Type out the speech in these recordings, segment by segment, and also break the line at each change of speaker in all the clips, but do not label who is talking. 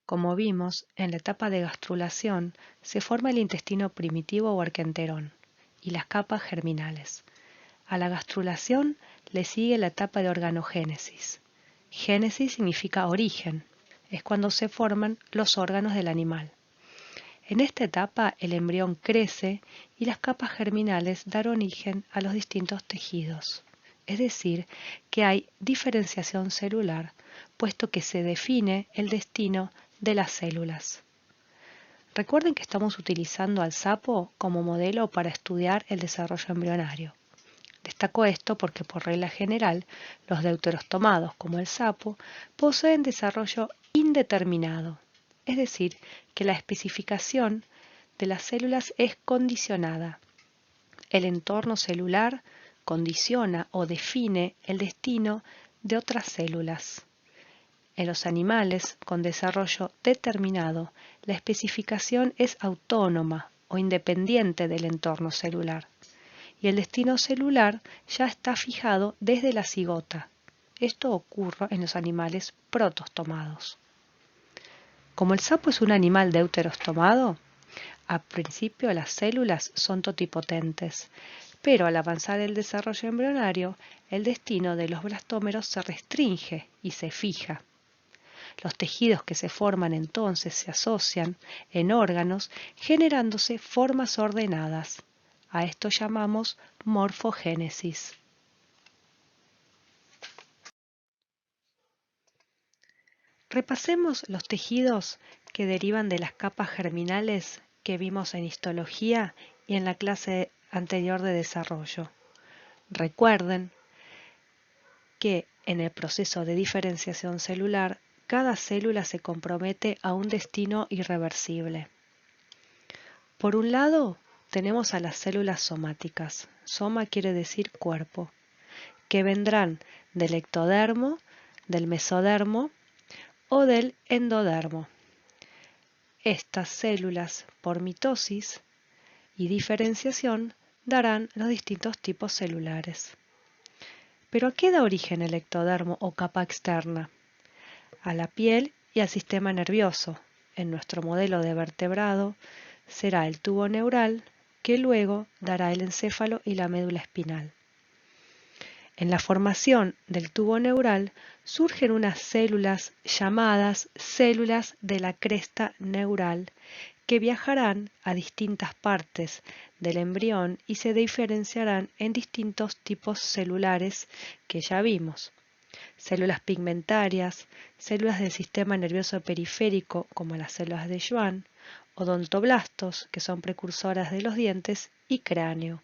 Como vimos, en la etapa de gastrulación se forma el intestino primitivo o arquenterón y las capas germinales. A la gastrulación le sigue la etapa de organogénesis. Génesis significa origen, es cuando se forman los órganos del animal. En esta etapa el embrión crece y las capas germinales dan origen a los distintos tejidos. Es decir, que hay diferenciación celular, puesto que se define el destino de las células. Recuerden que estamos utilizando al sapo como modelo para estudiar el desarrollo embrionario. Destaco esto porque por regla general los deuterostomados, como el sapo, poseen desarrollo indeterminado, es decir, que la especificación de las células es condicionada. El entorno celular condiciona o define el destino de otras células. En los animales con desarrollo determinado, la especificación es autónoma o independiente del entorno celular, y el destino celular ya está fijado desde la cigota. Esto ocurre en los animales protostomados. Como el sapo es un animal deuterostomado, al principio las células son totipotentes, pero al avanzar el desarrollo embrionario, el destino de los blastómeros se restringe y se fija. Los tejidos que se forman entonces se asocian en órganos generándose formas ordenadas. A esto llamamos morfogénesis. Repasemos los tejidos que derivan de las capas germinales que vimos en histología y en la clase anterior de desarrollo. Recuerden que en el proceso de diferenciación celular, cada célula se compromete a un destino irreversible. Por un lado, tenemos a las células somáticas. Soma quiere decir cuerpo, que vendrán del ectodermo, del mesodermo o del endodermo. Estas células, por mitosis y diferenciación, darán los distintos tipos celulares. ¿Pero a qué da origen el ectodermo o capa externa? A la piel y al sistema nervioso. En nuestro modelo de vertebrado será el tubo neural, que luego dará el encéfalo y la médula espinal. En la formación del tubo neural surgen unas células llamadas células de la cresta neural que viajarán a distintas partes del embrión y se diferenciarán en distintos tipos celulares que ya vimos. Células pigmentarias, células del sistema nervioso periférico como las células de Schwann, odontoblastos, que son precursoras de los dientes, y cráneo.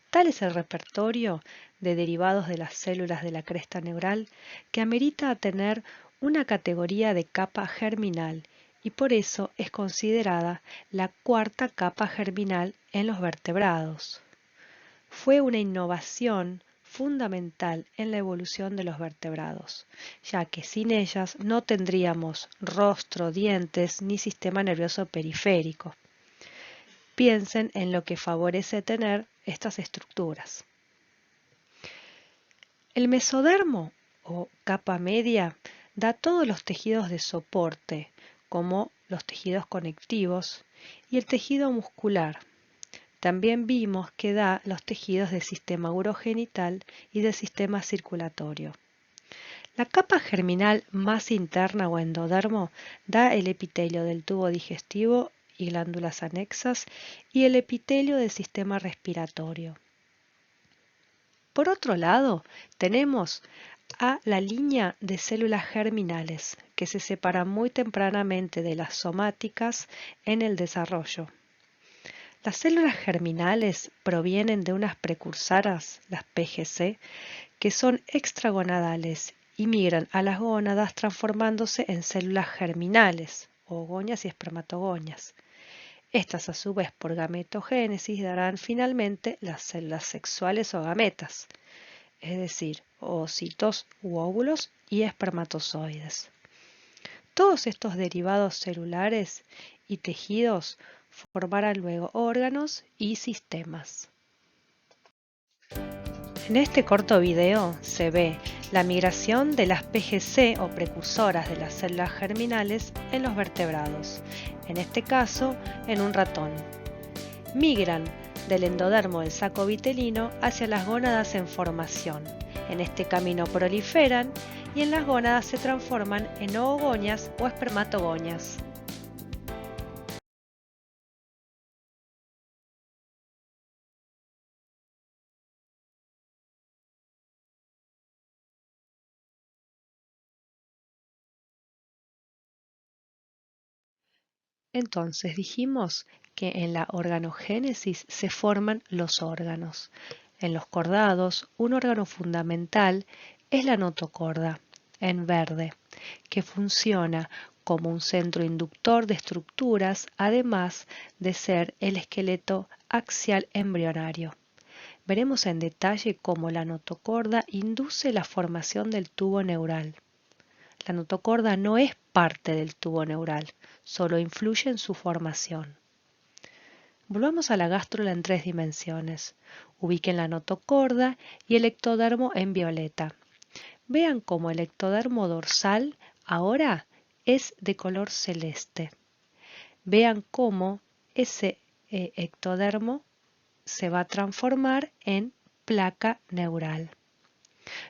Tal es el repertorio de derivados de las células de la cresta neural que amerita tener una categoría de capa germinal y por eso es considerada la cuarta capa germinal en los vertebrados. Fue una innovación fundamental en la evolución de los vertebrados, ya que sin ellas no tendríamos rostro, dientes ni sistema nervioso periférico. Piensen en lo que favorece tener estas estructuras. El mesodermo o capa media da todos los tejidos de soporte, como los tejidos conectivos y el tejido muscular. También vimos que da los tejidos del sistema urogenital y del sistema circulatorio. La capa germinal más interna o endodermo da el epitelio del tubo digestivo y glándulas anexas y el epitelio del sistema respiratorio. Por otro lado, tenemos a la línea de células germinales que se separan muy tempranamente de las somáticas en el desarrollo. Las células germinales provienen de unas precursoras, las PGC, que son extragonadales y migran a las gónadas transformándose en células germinales, oogoñas y espermatogonias. Estas a su vez por gametogénesis darán finalmente las células sexuales o gametas, es decir, ovocitos u óvulos y espermatozoides. Todos estos derivados celulares y tejidos formarán luego órganos y sistemas. En este corto video se ve la migración de las PGC o precursoras de las células germinales en los vertebrados, en este caso en un ratón. Migran del endodermo del saco vitelino hacia las gónadas en formación. En este camino proliferan y en las gónadas se transforman en oogonias o espermatogonias. Entonces dijimos que en la organogénesis se forman los órganos. En los cordados, un órgano fundamental es la notocorda, en verde, que funciona como un centro inductor de estructuras, además de ser el esqueleto axial embrionario. Veremos en detalle cómo la notocorda induce la formación del tubo neural. La notocorda no es parte del tubo neural, solo influye en su formación. Volvamos a la gástrula en 3 dimensiones. Ubiquen la notocorda y el ectodermo en violeta. Vean cómo el ectodermo dorsal ahora es de color celeste. Vean cómo ese ectodermo se va a transformar en placa neural.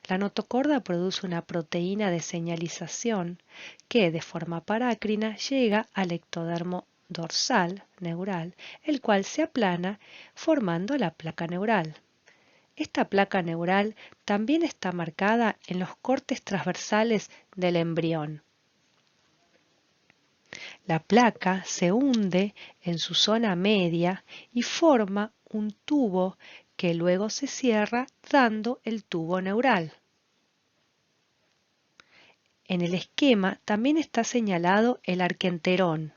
La notocorda produce una proteína de señalización que de forma parácrina llega al ectodermo dorsal neural, el cual se aplana formando la placa neural. Esta placa neural también está marcada en los cortes transversales del embrión. La placa se hunde en su zona media y forma un tubo que luego se cierra dando el tubo neural. En el esquema también está señalado el arquenterón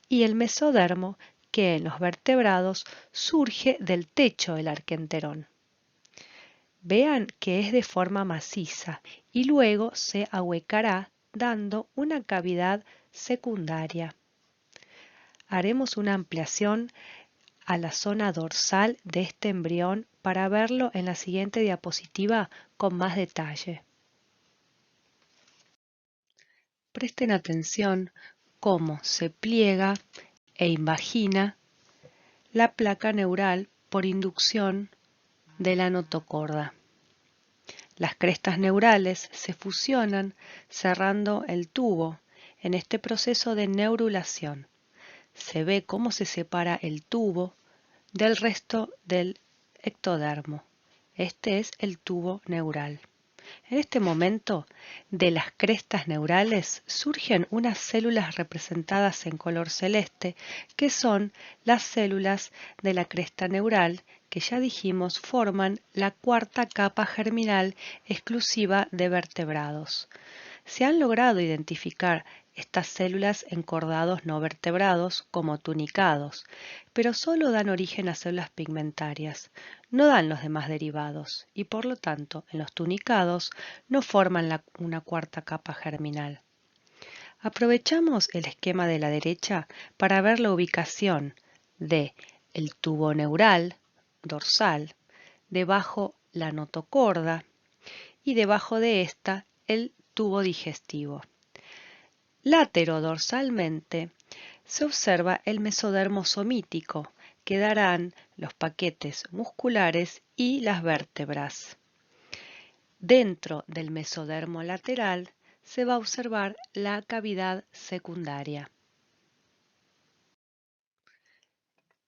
y el mesodermo que en los vertebrados surge del techo del arquenterón. Vean que es de forma maciza y luego se ahuecará dando una cavidad secundaria. Haremos una ampliación a la zona dorsal de este embrión para verlo en la siguiente diapositiva con más detalle. Presten atención cómo se pliega e invagina la placa neural por inducción de la notocorda. Las crestas neurales se fusionan cerrando el tubo en este proceso de neurulación. Se ve cómo se separa el tubo del resto del ectodermo. Este es el tubo neural. En este momento, de las crestas neurales surgen unas células representadas en color celeste, que son las células de la cresta neural, que ya dijimos forman la cuarta capa germinal exclusiva de vertebrados. Se han logrado identificar estas células en cordados no vertebrados como tunicados, pero solo dan origen a células pigmentarias, no dan los demás derivados y por lo tanto en los tunicados no forman una cuarta capa germinal. Aprovechamos el esquema de la derecha para ver la ubicación de el tubo neural dorsal, debajo la notocorda y debajo de esta el tubo digestivo. Laterodorsalmente se observa el mesodermo somítico, que darán los paquetes musculares y las vértebras. Dentro del mesodermo lateral se va a observar la cavidad secundaria.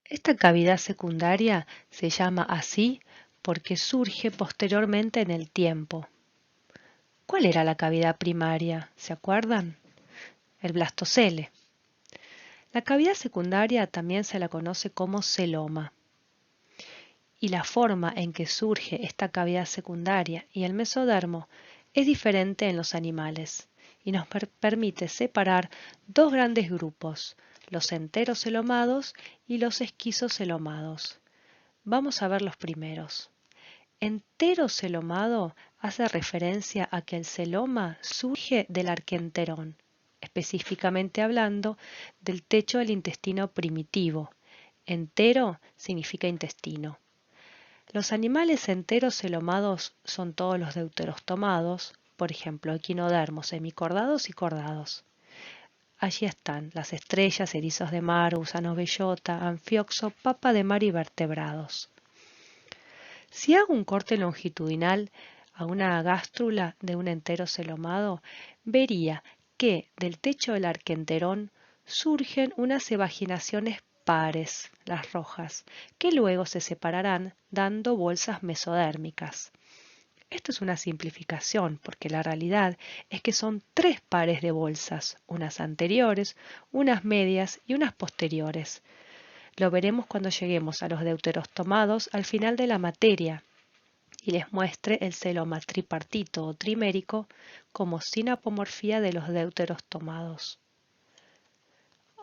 Esta cavidad secundaria se llama así porque surge posteriormente en el tiempo. ¿Cuál era la cavidad primaria? ¿Se acuerdan? El blastocele. La cavidad secundaria también se la conoce como celoma. Y la forma en que surge esta cavidad secundaria y el mesodermo es diferente en los animales y nos permite separar dos grandes grupos, los enterocelomados y los esquizocelomados. Vamos a ver los primeros. Enterocelomado hace referencia a que el celoma surge del arquenterón, específicamente hablando del techo del intestino primitivo. Entero significa intestino. Los animales enterocelomados son todos los deuterostomados, por ejemplo, equinodermos, semicordados y cordados. Allí están las estrellas, erizos de mar, gusanos bellota, anfioxo, papa de mar y vertebrados. Si hago un corte longitudinal a una gástrula de un enterocelomado, vería que del techo del arquenterón surgen unas evaginaciones pares, las rojas, que luego se separarán dando bolsas mesodérmicas. Esto es una simplificación, porque la realidad es que son 3 pares de bolsas, unas anteriores, unas medias y unas posteriores. Lo veremos cuando lleguemos a los deuterostomados al final de la materia y les muestre el celoma tripartito o trimérico como sinapomorfía de los deuterostomados.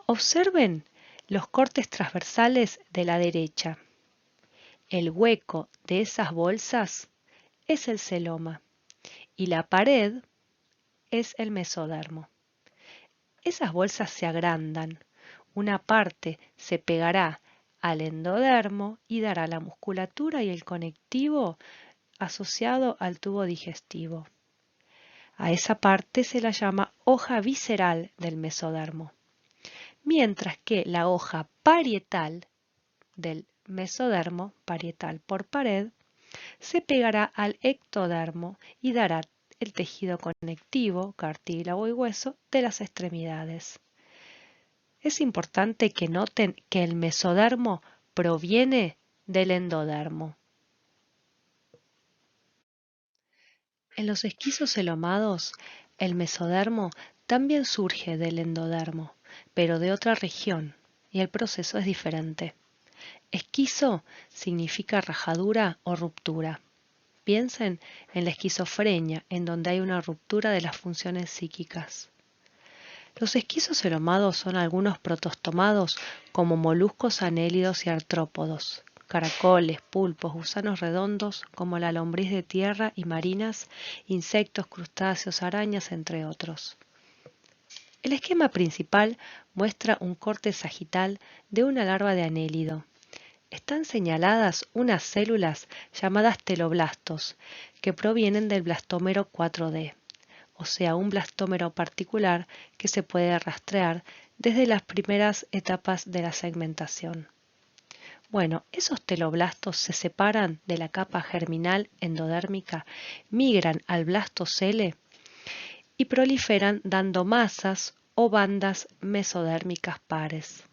Observen los cortes transversales de la derecha. El hueco de esas bolsas es el celoma y la pared es el mesodermo. Esas bolsas se agrandan. Una parte se pegará al endodermo y dará la musculatura y el conectivo asociado al tubo digestivo. A esa parte se la llama hoja visceral del mesodermo, mientras que la hoja parietal del mesodermo, parietal por pared, se pegará al ectodermo y dará el tejido conectivo, cartílago y hueso de las extremidades. Es importante que noten que el mesodermo proviene del endodermo. En los esquizocelomados, el mesodermo también surge del endodermo, pero de otra región, y el proceso es diferente. Esquizo significa rajadura o ruptura. Piensen en la esquizofrenia, en donde hay una ruptura de las funciones psíquicas. Los esquizocelomados son algunos protostomados como moluscos anélidos y artrópodos, caracoles, pulpos, gusanos redondos como la lombriz de tierra y marinas, insectos, crustáceos, arañas, entre otros. El esquema principal muestra un corte sagital de una larva de anélido. Están señaladas unas células llamadas teloblastos que provienen del blastómero 4D, o sea, un blastómero particular que se puede rastrear desde las primeras etapas de la segmentación. Bueno, esos teloblastos se separan de la capa germinal endodérmica, migran al blastocele y proliferan dando masas o bandas mesodérmicas pares.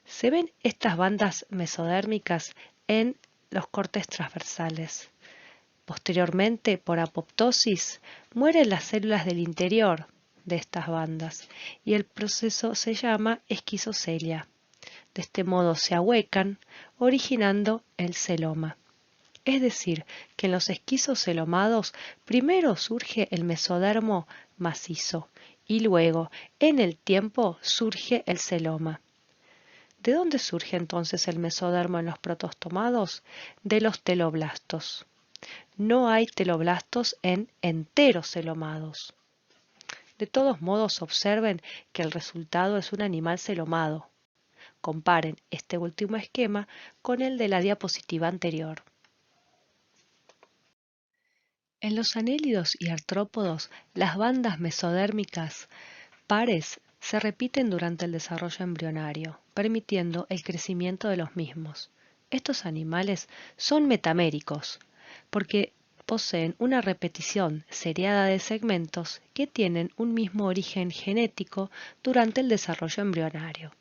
Se ven estas bandas mesodérmicas en los cortes transversales. Posteriormente, por apoptosis, mueren las células del interior de estas bandas y el proceso se llama esquizocelia. De este modo se ahuecan, originando el celoma. Es decir, que en los esquizocelomados primero surge el mesodermo macizo y luego, en el tiempo, surge el celoma. ¿De dónde surge entonces el mesodermo en los protostomados? De los teloblastos. No hay teloblastos en enterocelomados. De todos modos, observen que el resultado es un animal celomado. Comparen este último esquema con el de la diapositiva anterior. En los anélidos y artrópodos, las bandas mesodérmicas pares se repiten durante el desarrollo embrionario, permitiendo el crecimiento de los mismos. Estos animales son metaméricos, porque poseen una repetición seriada de segmentos que tienen un mismo origen genético durante el desarrollo embrionario.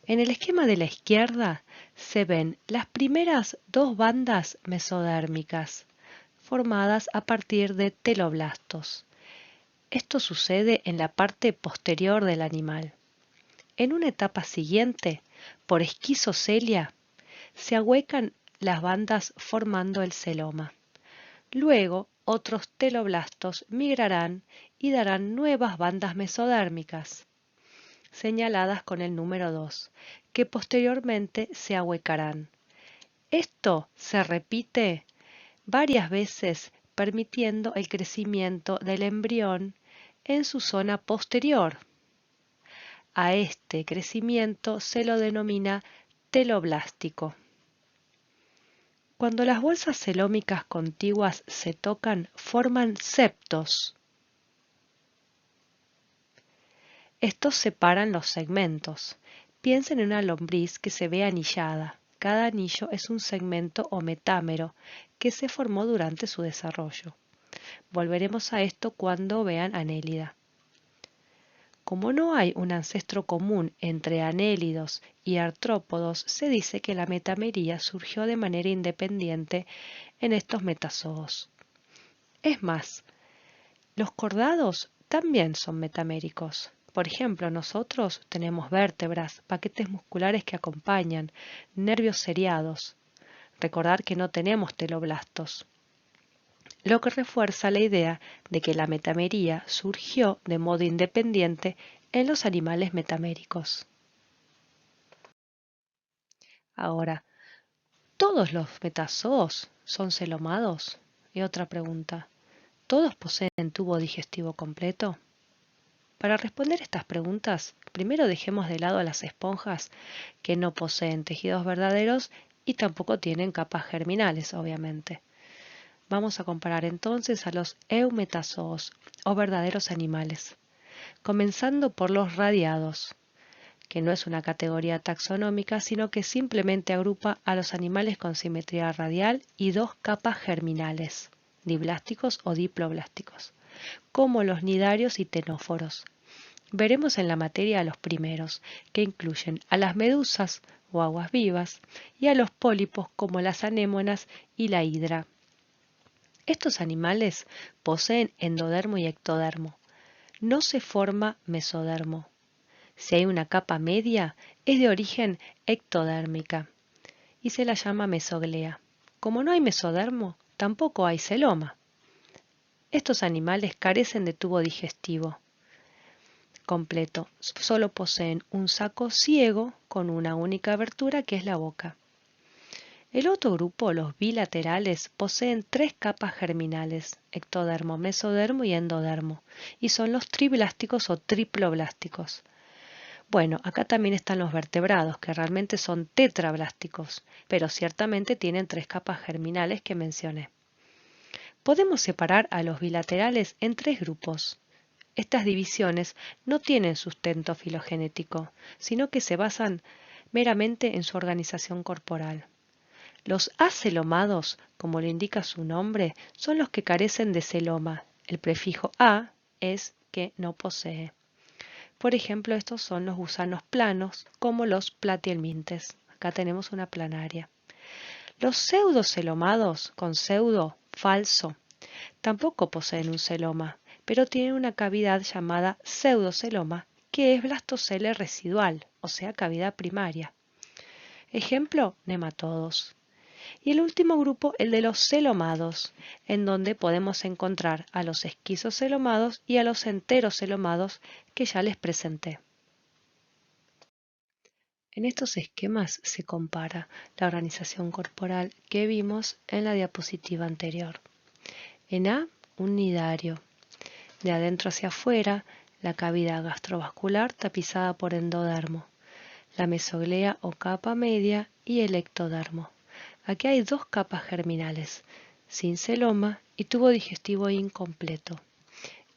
En el esquema de la izquierda se ven las primeras 2 bandas mesodérmicas, formadas a partir de teloblastos. Esto sucede en la parte posterior del animal. En una etapa siguiente, por esquizocelia, se ahuecan las bandas formando el celoma. Luego, otros teloblastos migrarán y darán nuevas bandas mesodérmicas, señaladas con el número 2, que posteriormente se ahuecarán. Esto se repite varias veces, permitiendo el crecimiento del embrión en su zona posterior. A este crecimiento se lo denomina teloblástico. Cuando las bolsas celómicas contiguas se tocan, forman septos. Estos separan los segmentos. Piensen en una lombriz que se ve anillada. Cada anillo es un segmento o metámero que se formó durante su desarrollo. Volveremos a esto cuando vean Anélida. Como no hay un ancestro común entre anélidos y artrópodos, se dice que la metamería surgió de manera independiente en estos metazoos. Es más, los cordados también son metaméricos. Por ejemplo, nosotros tenemos vértebras, paquetes musculares que acompañan, nervios seriados. Recordar que no tenemos teloblastos, lo que refuerza la idea de que la metamería surgió de modo independiente en los animales metaméricos. Ahora, ¿todos los metazoos son celomados? Y otra pregunta, ¿todos poseen tubo digestivo completo? Para responder estas preguntas, primero dejemos de lado a las esponjas que no poseen tejidos verdaderos y tampoco tienen capas germinales, obviamente. Vamos a comparar entonces a los eumetazoos o verdaderos animales, comenzando por los radiados, que no es una categoría taxonómica, sino que simplemente agrupa a los animales con simetría radial y dos capas germinales, diblásticos o diploblásticos, como los nidarios y ctenóforos. Veremos en la materia a los primeros, que incluyen a las medusas o aguas vivas y a los pólipos como las anémonas y la hidra. Estos animales poseen endodermo y ectodermo. No se forma mesodermo. Si hay una capa media, es de origen ectodérmica y se la llama mesoglea. Como no hay mesodermo, tampoco hay celoma. Estos animales carecen de tubo digestivo completo, solo poseen un saco ciego con una única abertura que es la boca. El otro grupo, los bilaterales, poseen tres capas germinales, ectodermo, mesodermo y endodermo, y son los triblásticos o triploblásticos. Bueno, acá también están los vertebrados, que realmente son tetrablásticos, pero ciertamente tienen tres capas germinales que mencioné. Podemos separar a los bilaterales en tres grupos. Estas divisiones no tienen sustento filogenético, sino que se basan meramente en su organización corporal. Los acelomados, como lo indica su nombre, son los que carecen de celoma. El prefijo a es que no posee. Por ejemplo, estos son los gusanos planos, como los platihelmintes. Acá tenemos una planaria. Los pseudocelomados, con pseudo, falso, tampoco poseen un celoma, pero tienen una cavidad llamada pseudoceloma, que es blastocele residual, o sea, cavidad primaria. Ejemplo, nematodos. Y el último grupo, el de los celomados, en donde podemos encontrar a los esquizocelomados y a los enterocelomados que ya les presenté. En estos esquemas se compara la organización corporal que vimos en la diapositiva anterior. En A, un nidario. De adentro hacia afuera, la cavidad gastrovascular tapizada por endodermo, la mesoglea o capa media y el ectodermo. Aquí hay dos capas germinales, sin celoma y tubo digestivo incompleto.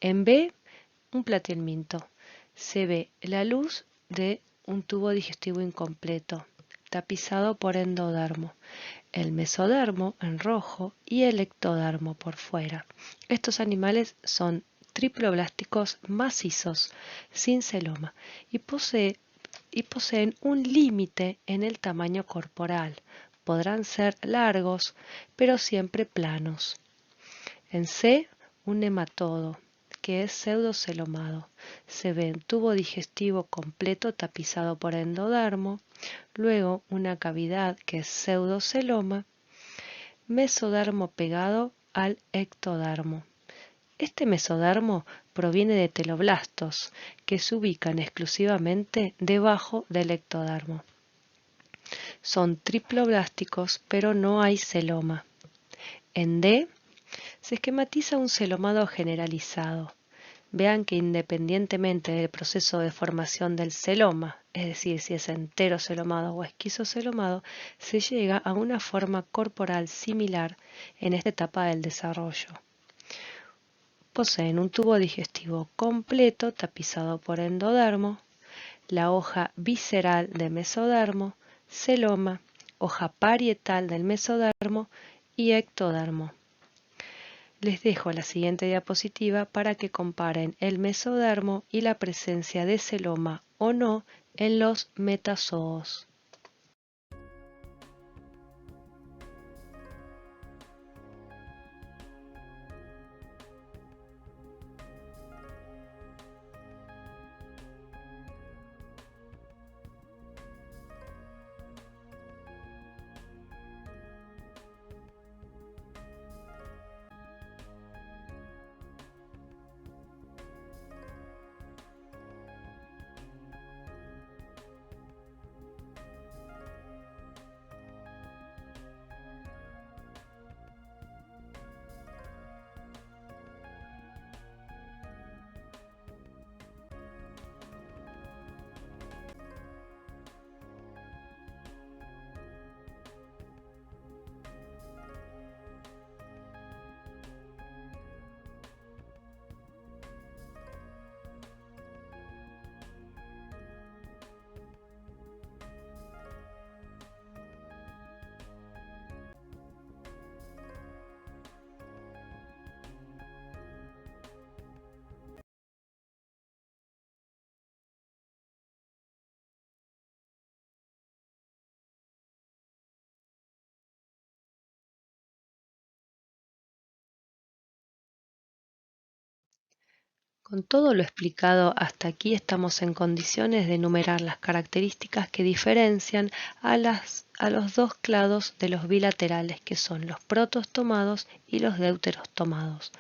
En B, un platihelminto. Se ve la luz de un tubo digestivo incompleto, tapizado por endodermo, el mesodermo en rojo y el ectodermo por fuera. Estos animales son triploblásticos macizos, sin celoma, y poseen un límite en el tamaño corporal. Podrán ser largos, pero siempre planos. En C, un nematodo, que es pseudocelomado. Se ve un tubo digestivo completo tapizado por endodermo, luego una cavidad que es pseudoceloma, mesodermo pegado al ectodermo. Este mesodermo proviene de teloblastos, que se ubican exclusivamente debajo del ectodermo. Son triploblásticos, pero no hay celoma. En D se esquematiza un celomado generalizado. Vean que independientemente del proceso de formación del celoma, es decir, si es enterocelomado o esquizocelomado, se llega a una forma corporal similar en esta etapa del desarrollo. Poseen un tubo digestivo completo tapizado por endodermo, la hoja visceral del mesodermo, celoma, hoja parietal del mesodermo y ectodermo. Les dejo la siguiente diapositiva para que comparen el mesodermo y la presencia de celoma o no en los metazoos. Con todo lo explicado hasta aquí estamos en condiciones de enumerar las características que diferencian a los dos clados de los bilaterales, que son los protostomados y los deuterostomados.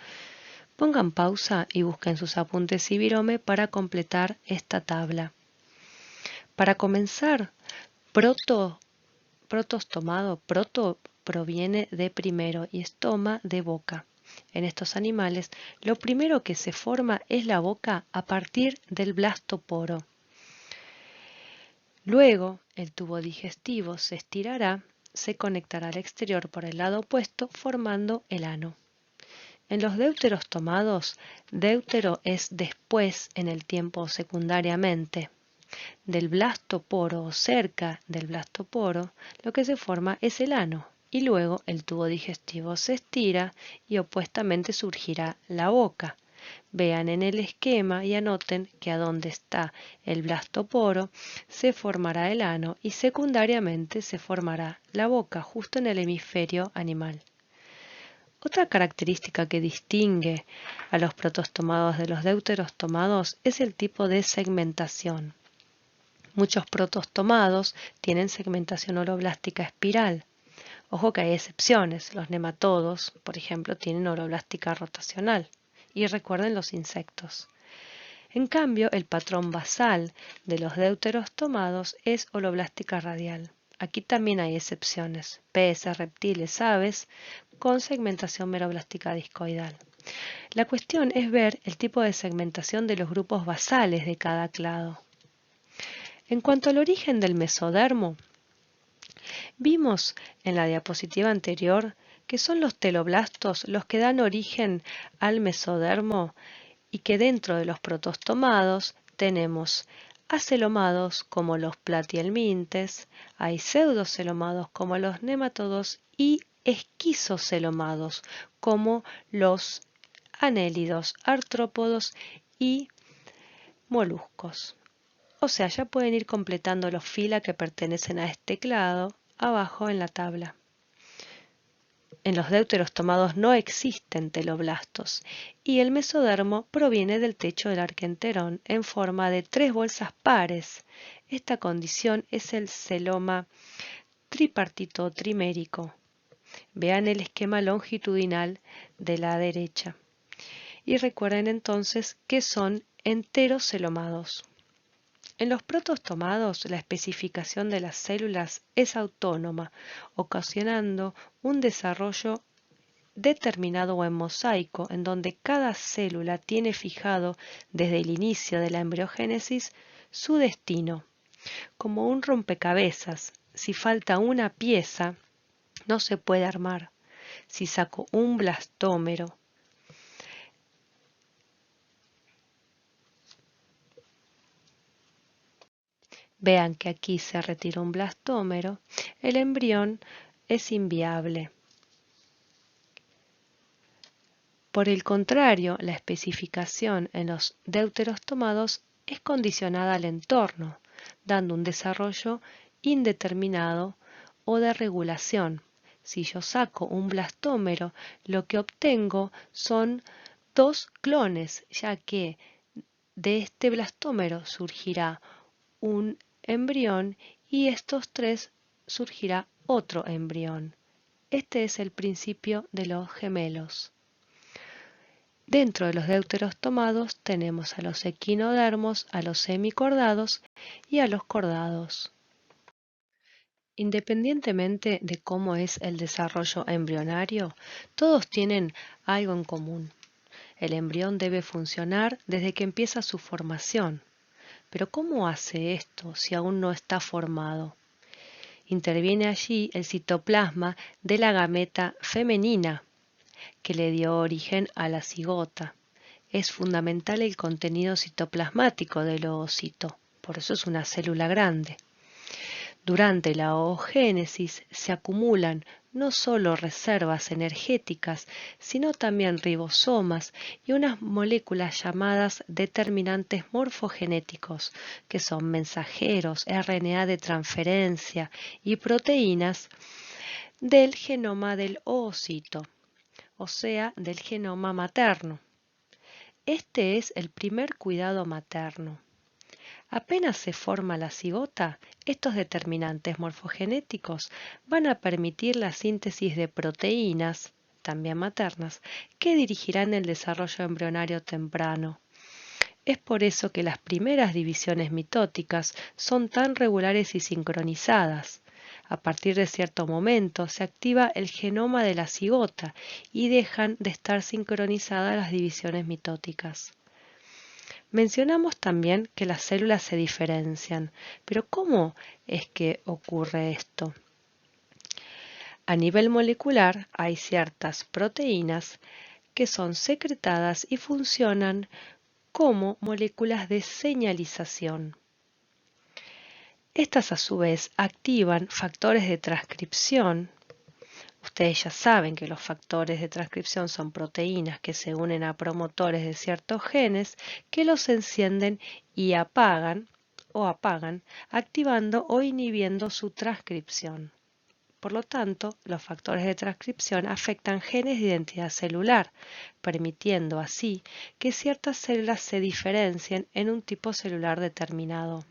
Pongan pausa y busquen sus apuntes y virome para completar esta tabla. Para comenzar, protostomado, proto proviene de primero y estoma de boca. En estos animales, lo primero que se forma es la boca a partir del blastoporo. Luego, el tubo digestivo se estirará, se conectará al exterior por el lado opuesto, formando el ano. En los deuterostomados, deutero es después en el tiempo secundariamente. Del blastoporo o cerca del blastoporo, lo que se forma es el ano. Y luego el tubo digestivo se estira y opuestamente surgirá la boca. Vean en el esquema y anoten que a donde está el blastoporo se formará el ano y secundariamente se formará la boca, justo en el hemisferio animal. Otra característica que distingue a los protostomados de los deuterostomados es el tipo de segmentación. Muchos protostomados tienen segmentación oroblástica espiral. Ojo que hay excepciones, los nematodos, por ejemplo, tienen oroblástica rotacional. Y recuerden los insectos. En cambio, el patrón basal de los deuterostomados es holoblástica radial. Aquí también hay excepciones, peces, reptiles, aves, con segmentación meroblástica discoidal. La cuestión es ver el tipo de segmentación de los grupos basales de cada clado. En cuanto al origen del mesodermo, vimos en la diapositiva anterior que son los teloblastos los que dan origen al mesodermo y que dentro de los protostomados tenemos acelomados como los platihelmintes, hay pseudocelomados como los nematodos y esquizocelomados como los anélidos, artrópodos y moluscos. O sea, ya pueden ir completando los fila que pertenecen a este clado abajo en la tabla. En los deuterostomados no existen teloblastos y el mesodermo proviene del techo del arquenterón en forma de 3 bolsas pares. Esta condición es el celoma tripartito trimérico. Vean el esquema longitudinal de la derecha. Y recuerden entonces que son enterocelomados. En los protostomados, la especificación de las células es autónoma, ocasionando un desarrollo determinado o en mosaico, en donde cada célula tiene fijado desde el inicio de la embriogénesis su destino, como un rompecabezas. Si falta una pieza, no se puede armar. Si saco un blastómero, vean que aquí se retira un blastómero, el embrión es inviable. Por el contrario, la especificación en los deuteros tomados es condicionada al entorno, dando un desarrollo indeterminado o de regulación. Si yo saco un blastómero, lo que obtengo son dos clones, ya que de este blastómero surgirá un embrión y estos tres surgirá otro embrión. Este es el principio de los gemelos. Dentro de los deuteros tomados tenemos a los equinodermos, a los semicordados y a los cordados. Independientemente de cómo es el desarrollo embrionario, todos tienen algo en común. El embrión debe funcionar desde que empieza su formación. Pero ¿cómo hace esto si aún no está formado? Interviene allí el citoplasma de la gameta femenina, que le dio origen a la cigota. Es fundamental el contenido citoplasmático del oocito, por eso es una célula grande. Durante la oogénesis se acumulan no solo reservas energéticas, sino también ribosomas y unas moléculas llamadas determinantes morfogenéticos, que son mensajeros, RNA de transferencia y proteínas del genoma del oocito, o sea, del genoma materno. Este es el primer cuidado materno. Apenas se forma la cigota, estos determinantes morfogenéticos van a permitir la síntesis de proteínas, también maternas, que dirigirán el desarrollo embrionario temprano. Es por eso que las primeras divisiones mitóticas son tan regulares y sincronizadas. A partir de cierto momento se activa el genoma de la cigota y dejan de estar sincronizadas las divisiones mitóticas. Mencionamos también que las células se diferencian, pero ¿cómo es que ocurre esto? A nivel molecular hay ciertas proteínas que son secretadas y funcionan como moléculas de señalización. Estas a su vez activan factores de transcripción. Ustedes ya saben que los factores de transcripción son proteínas que se unen a promotores de ciertos genes que los encienden y apagan activando o inhibiendo su transcripción. Por lo tanto, los factores de transcripción afectan genes de identidad celular, permitiendo así que ciertas células se diferencien en un tipo celular determinado.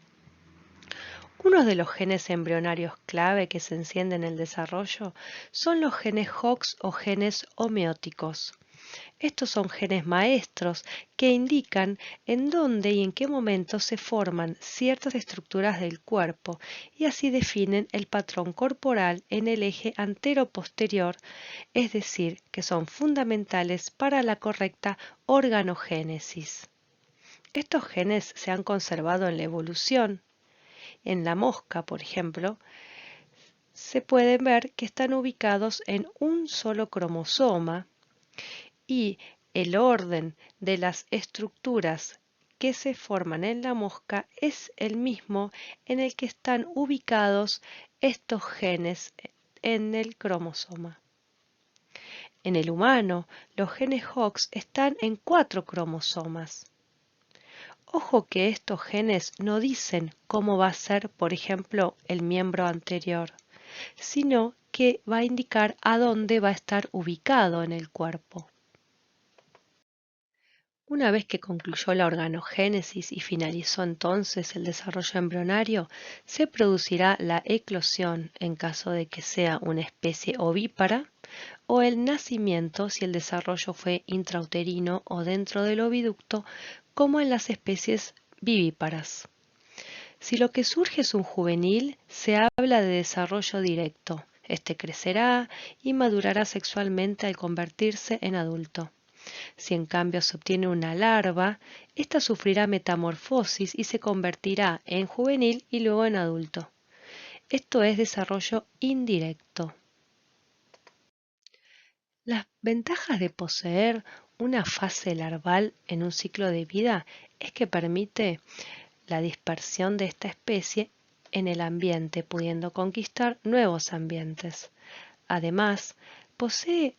Uno de los genes embrionarios clave que se encienden en el desarrollo son los genes Hox o genes homeóticos. Estos son genes maestros que indican en dónde y en qué momento se forman ciertas estructuras del cuerpo y así definen el patrón corporal en el eje antero-posterior, es decir, que son fundamentales para la correcta organogénesis. Estos genes se han conservado en la evolución. En la mosca, por ejemplo, se pueden ver que están ubicados en un solo cromosoma y el orden de las estructuras que se forman en la mosca es el mismo en el que están ubicados estos genes en el cromosoma. En el humano, los genes Hox están en 4 cromosomas. Ojo que estos genes no dicen cómo va a ser, por ejemplo, el miembro anterior, sino que va a indicar a dónde va a estar ubicado en el cuerpo. Una vez que concluyó la organogénesis y finalizó entonces el desarrollo embrionario, se producirá la eclosión en caso de que sea una especie ovípara o el nacimiento si el desarrollo fue intrauterino o dentro del oviducto, como en las especies vivíparas. Si lo que surge es un juvenil, se habla de desarrollo directo, Este crecerá y madurará sexualmente al convertirse en adulto. Si en cambio se obtiene una larva, ésta sufrirá metamorfosis y se convertirá en juvenil y luego en adulto. Esto es desarrollo indirecto. Las ventajas de poseer una fase larval en un ciclo de vida es que permite la dispersión de esta especie en el ambiente, pudiendo conquistar nuevos ambientes. Además, posee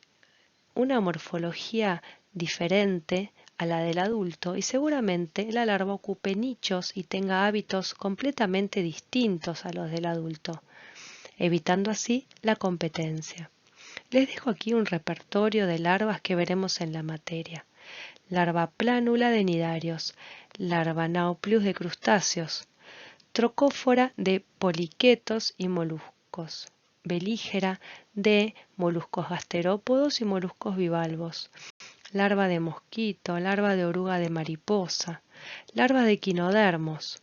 una morfología diferente a la del adulto y seguramente la larva ocupe nichos y tenga hábitos completamente distintos a los del adulto, evitando así la competencia. Les dejo aquí un repertorio de larvas que veremos en la materia. Larva plánula de nidarios, larva nauplius de crustáceos, trocófora de poliquetos y moluscos, belígera de moluscos gasterópodos y moluscos bivalvos, larva de mosquito, larva de oruga de mariposa, larva de equinodermos,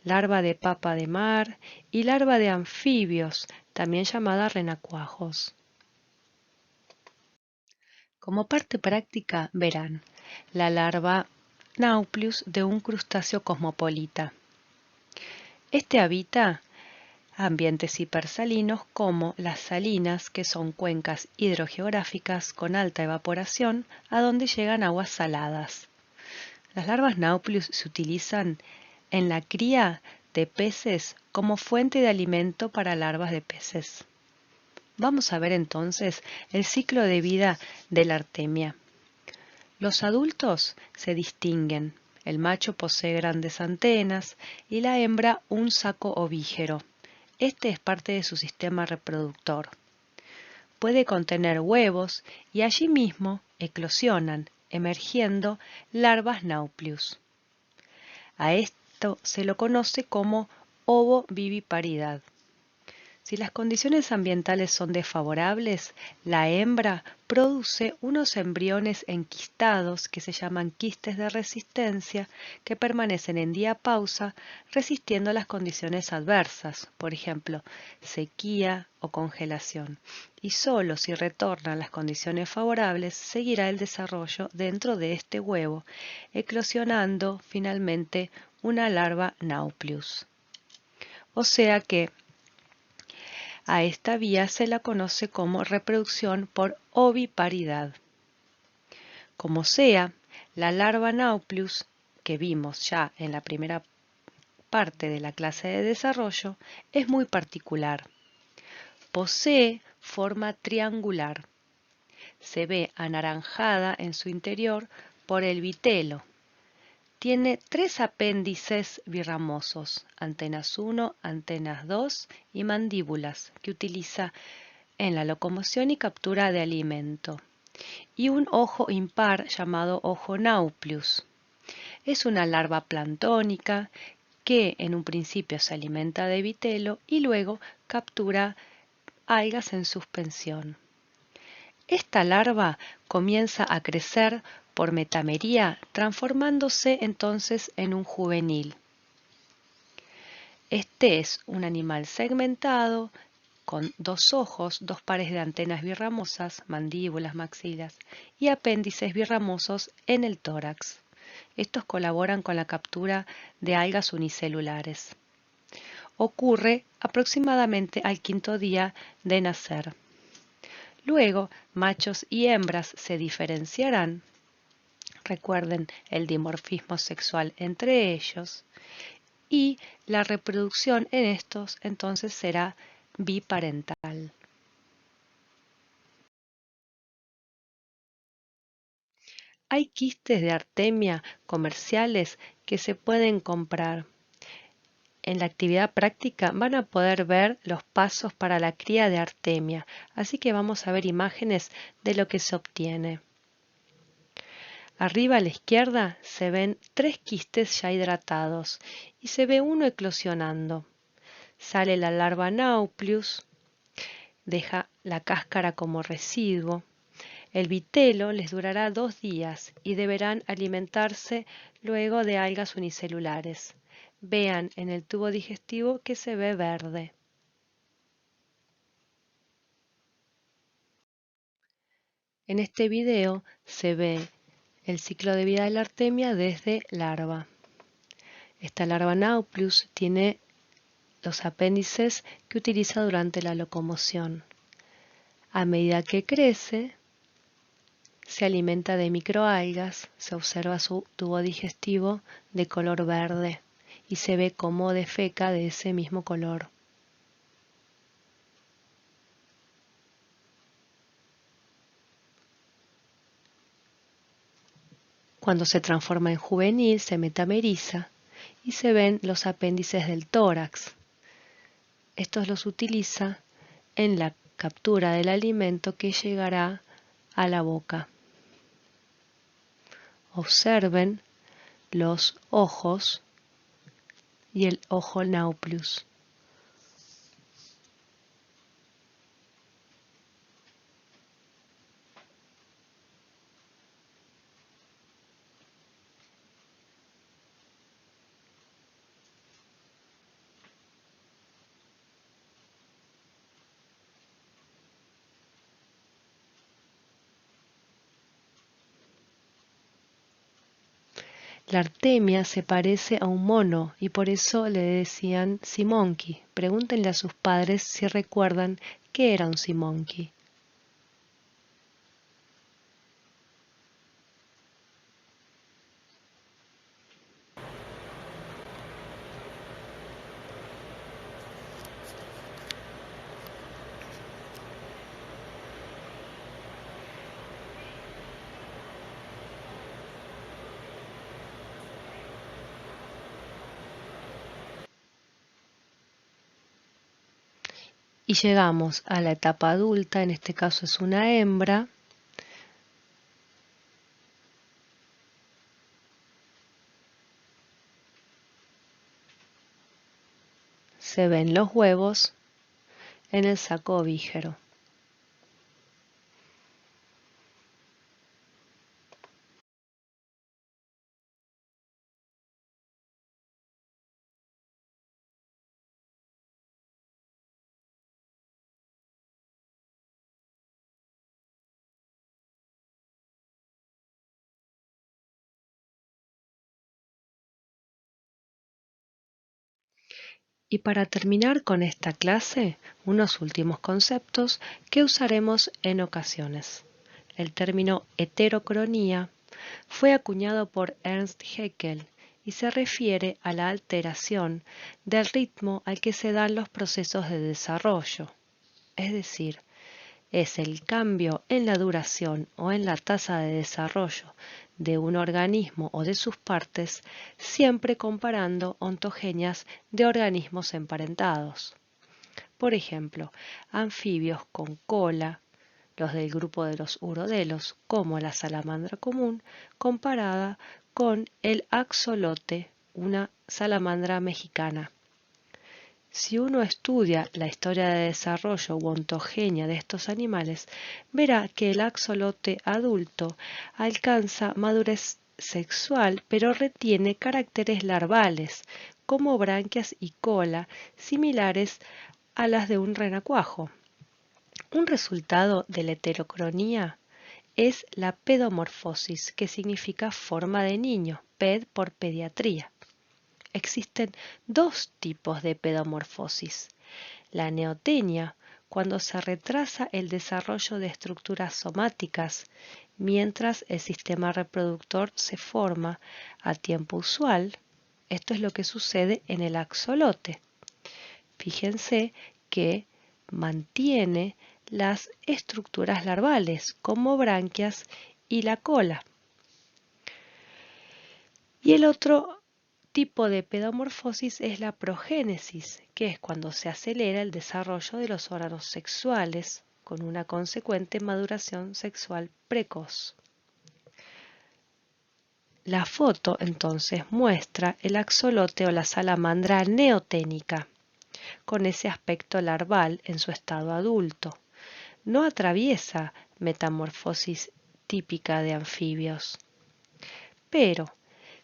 larva de papa de mar y larva de anfibios, también llamada renacuajos. Como parte práctica verán la larva nauplius de un crustáceo cosmopolita. Este habita ambientes hipersalinos como las salinas, que son cuencas hidrogeográficas con alta evaporación, a donde llegan aguas saladas. Las larvas nauplius se utilizan en la cría de peces como fuente de alimento para larvas de peces. Vamos a ver entonces el ciclo de vida de la artemia. Los adultos se distinguen. El macho posee grandes antenas y la hembra un saco ovígero. Este es parte de su sistema reproductor. Puede contener huevos y allí mismo eclosionan, emergiendo larvas nauplius. A esto se lo conoce como ovoviviparidad. Si las condiciones ambientales son desfavorables, la hembra produce unos embriones enquistados que se llaman quistes de resistencia que permanecen en diapausa resistiendo las condiciones adversas, por ejemplo, sequía o congelación. Y solo si retornan las condiciones favorables seguirá el desarrollo dentro de este huevo, eclosionando finalmente una larva nauplius. O sea que a esta vía se la conoce como reproducción por oviparidad. Como sea, la larva nauplius, que vimos ya en la primera parte de la clase de desarrollo, es muy particular. Posee forma triangular. Se ve anaranjada en su interior por el vitelo. Tiene 3 apéndices birramosos, antenas 1, antenas 2 y mandíbulas, que utiliza en la locomoción y captura de alimento, y un ojo impar llamado ojo nauplius. Es una larva planctónica que en un principio se alimenta de vitelo y luego captura algas en suspensión. Esta larva comienza a crecer por metamería, transformándose entonces en un juvenil. Este es un animal segmentado con 2 ojos, 2 pares de antenas birramosas, mandíbulas, maxilas y apéndices birramosos en el tórax. Estos colaboran con la captura de algas unicelulares. Ocurre aproximadamente al 5.º día de nacer. Luego, machos y hembras se diferenciarán. Recuerden el dimorfismo sexual entre ellos. Y la reproducción en estos entonces será biparental. Hay quistes de artemia comerciales que se pueden comprar. En la actividad práctica van a poder ver los pasos para la cría de artemia, así que vamos a ver imágenes de lo que se obtiene. Arriba a la izquierda se ven 3 quistes ya hidratados y se ve uno eclosionando. Sale la larva nauplius, deja la cáscara como residuo. El vitelo les durará 2 días y deberán alimentarse luego de algas unicelulares. Vean en el tubo digestivo que se ve verde. En este video se ve el ciclo de vida de la artemia desde larva. Esta larva Nauplius tiene los apéndices que utiliza durante la locomoción. A medida que crece, se alimenta de microalgas, se observa su tubo digestivo de color verde y se ve cómo defeca de ese mismo color. Cuando se transforma en juvenil, se metameriza y se ven los apéndices del tórax. Estos los utiliza en la captura del alimento que llegará a la boca. Observen los ojos y el ojo Nauplius. La artemia se parece a un mono y por eso le decían sea monkey. Pregúntenle a sus padres si recuerdan qué era un sea monkey. Y llegamos a la etapa adulta, en este caso es una hembra. Se ven los huevos en el saco ovígero. Y para terminar con esta clase, unos últimos conceptos que usaremos en ocasiones. El término heterocronía fue acuñado por Ernst Haeckel y se refiere a la alteración del ritmo al que se dan los procesos de desarrollo. Es decir, es el cambio en la duración o en la tasa de desarrollo de un organismo o de sus partes, siempre comparando ontogenias de organismos emparentados. Por ejemplo, anfibios con cola, los del grupo de los urodelos, como la salamandra común, comparada con el axolote, una salamandra mexicana. Si uno estudia la historia de desarrollo u ontogenia de estos animales, verá que el axolote adulto alcanza madurez sexual, pero retiene caracteres larvales, como branquias y cola, similares a las de un renacuajo. Un resultado de la heterocronía es la pedomorfosis, que significa forma de niño, ped por pediatría. Existen dos tipos de pedomorfosis. La neotenia, cuando se retrasa el desarrollo de estructuras somáticas mientras el sistema reproductor se forma a tiempo usual. Esto es lo que sucede en el axolote. Fíjense que mantiene las estructuras larvales como branquias y la cola. Y el otro tipo de pedomorfosis es la progénesis, que es cuando se acelera el desarrollo de los órganos sexuales con una consecuente maduración sexual precoz. La foto entonces muestra el axolote o la salamandra neoténica, con ese aspecto larval en su estado adulto. No atraviesa metamorfosis típica de anfibios. Pero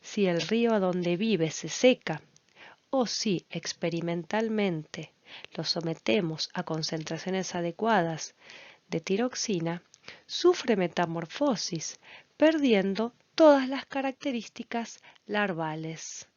si el río a donde vive se seca o si experimentalmente lo sometemos a concentraciones adecuadas de tiroxina, sufre metamorfosis, perdiendo todas las características larvales.